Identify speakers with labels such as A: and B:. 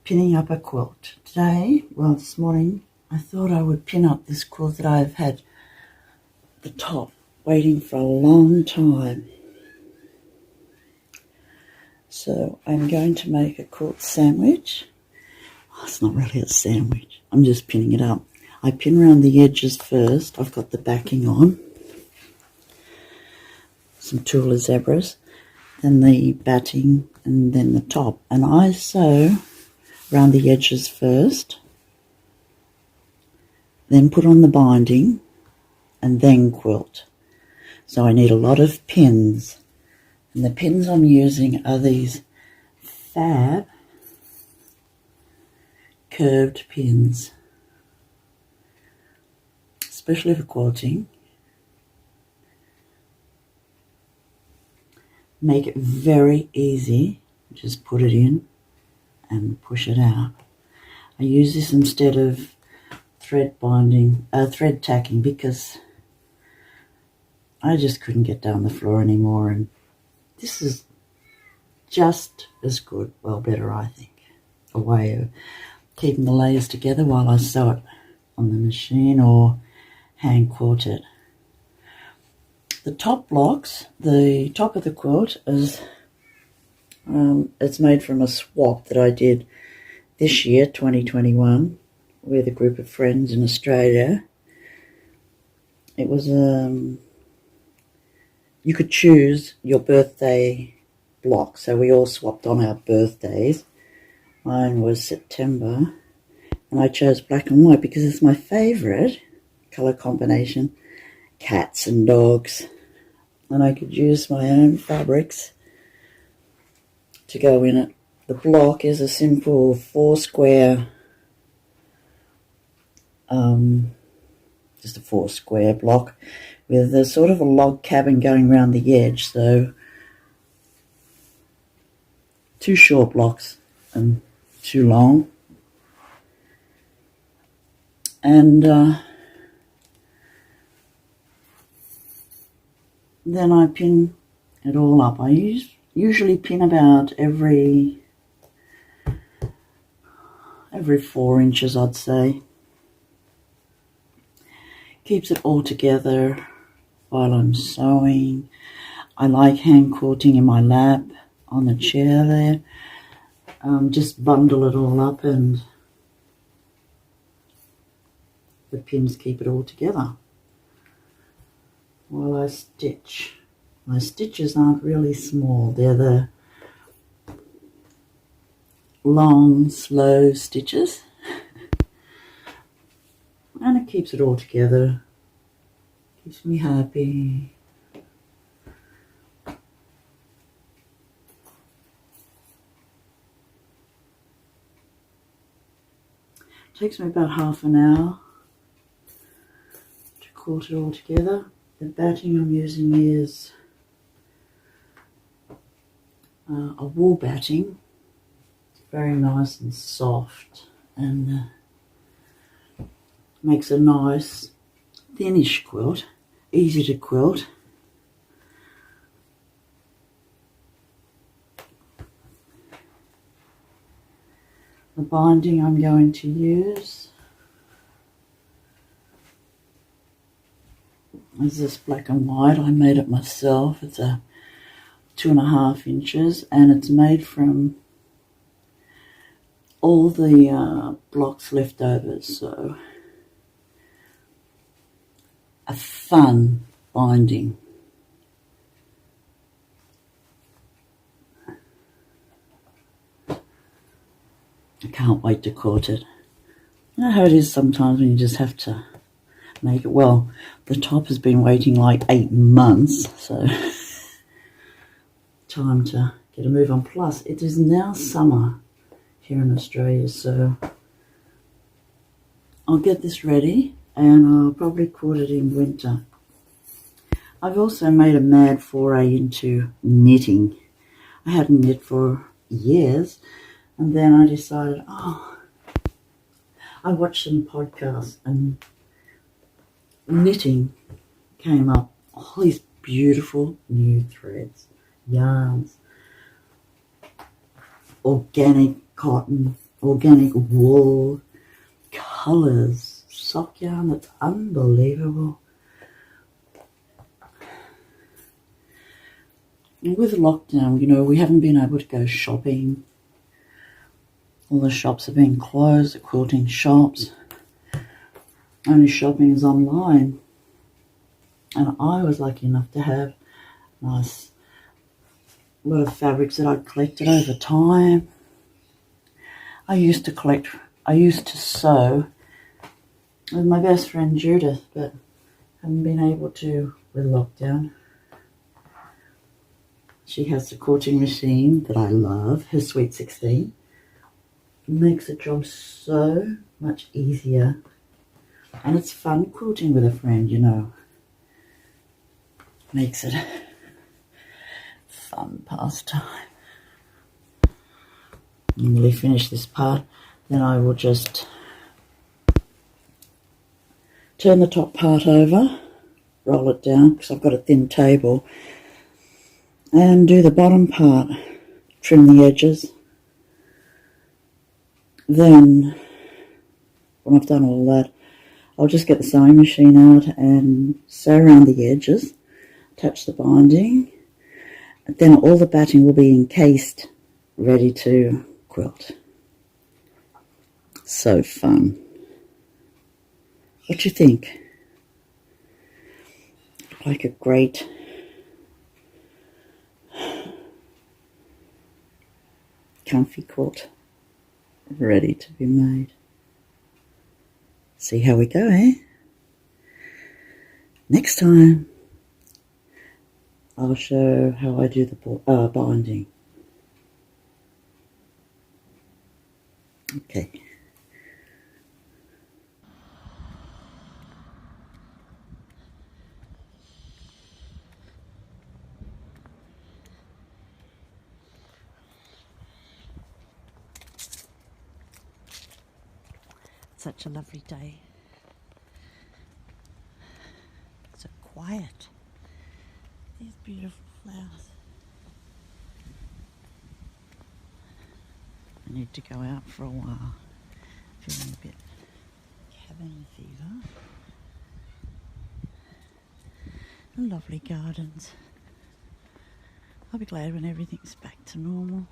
A: pinning up a quilt. Today, well, this morning, I thought I would pin up this quilt that I've had the top waiting for a long time. So I'm going to make a quilt sandwich. Oh, it's not really a sandwich. I'm just pinning it up. I pin around the edges first. I've got the backing on. Some Tula zebras. Then the batting and then the top. And I sew around the edges first. Then put on the binding. And then quilt. So I need a lot of pins. And the pins I'm using are these fab curved pins, especially for quilting. Make it very easy. Just put it in and push it out. I use this instead of thread tacking because I just couldn't get down the floor anymore, and this is just as good, well, better, I think, a way of keeping the layers together while I sew it on the machine or hand quilt it. The top blocks, the top of the quilt is it's made from a swap that I did this year, 2021, with a group of friends in Australia. It was you could choose your birthday block, so we all swapped on our birthdays. Mine was September, and I chose black and white because it's my favourite colour combination. Cats and dogs, and I could use my own fabrics to go in it. The block is a simple 4 square, just a 4 square block with a sort of a log cabin going around the edge, so 2 short blocks and 2 long. And then I pin it all up. I usually pin about every 4 inches, I'd say. Keeps it all together while I'm sewing. I like hand quilting in my lap on the chair there. Just bundle it all up and the pins keep it all together while I stitch. My stitches aren't really small. They're the long, slow stitches. And it keeps it all together. Keeps me happy. Takes me about half an hour to quilt it all together. The batting I'm using is a wool batting. It's very nice and soft and makes a nice thinnish quilt, easy to quilt. The binding I'm going to use is this black and white. I made it myself. It's a 2.5 inches and it's made from all the blocks left over, so a fun binding. I can't wait to quilt it. You know how it is sometimes when you just have to make it. Well, the top has been waiting like 8 months, so time to get a move on. Plus, it is now summer here in Australia, so I'll get this ready and I'll probably quilt it in winter. I've also made a mad foray into knitting. I hadn't knit for years, and then I decided, I watched some podcasts and knitting came up. All these beautiful new threads, yarns, organic cotton, organic wool, colours, sock yarn that's unbelievable. With lockdown, you know, we haven't been able to go shopping. All the shops have been closed, the quilting shops. Only shopping is online. And I was lucky enough to have a nice lot of fabrics that I'd collected over time. I used to sew with my best friend Judith, but haven't been able to with lockdown. She has the quilting machine that I love, her Sweet 16. It makes the job so much easier. And it's fun quilting with a friend, you know. Makes it a fun pastime. Nearly finish this part, then I will just turn the top part over, roll it down because I've got a thin table, and do the bottom part, trim the edges. Then, when I've done all that, I'll just get the sewing machine out and sew around the edges, attach the binding, and then all the batting will be encased, ready to quilt. So fun. What do you think? Like a great comfy quilt ready to be made. See how we go, eh? Next time I'll show how I do the binding. Okay. Such a lovely day. So quiet. These beautiful flowers. I need to go out for a while. Feeling a bit cabin fever. And lovely gardens. I'll be glad when everything's back to normal.